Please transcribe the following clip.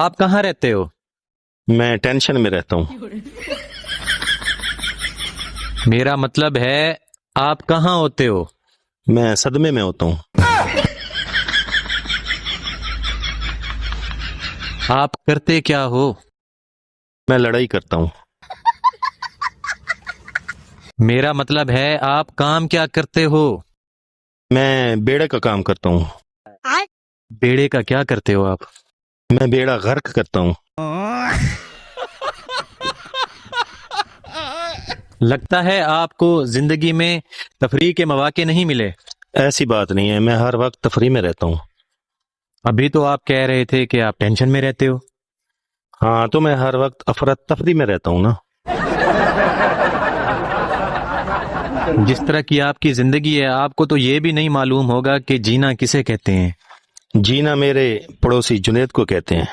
آپ کہاں رہتے ہو؟ میں ٹینشن میں رہتا ہوں. میرا مطلب ہے آپ کہاں ہوتے ہو؟ میں صدمے میں ہوتا ہوں. آپ کرتے کیا ہو؟ میں لڑائی کرتا ہوں. میرا مطلب ہے آپ کام کیا کرتے ہو؟ میں بیڑے کا کام کرتا ہوں. بیڑے کا کیا کرتے ہو آپ؟ میں بیڑا غرق کرتا ہوں. لگتا ہے آپ کو زندگی میں تفریح کے مواقع نہیں ملے. ایسی بات نہیں ہے، میں ہر وقت تفریح میں رہتا ہوں. ابھی تو آپ کہہ رہے تھے کہ آپ ٹینشن میں رہتے ہو. ہاں تو میں ہر وقت افراتفری میں رہتا ہوں نا. جس طرح کی آپ کی زندگی ہے آپ کو تو یہ بھی نہیں معلوم ہوگا کہ جینا کسے کہتے ہیں. جینا میرے پڑوسی جنید کو کہتے ہیں.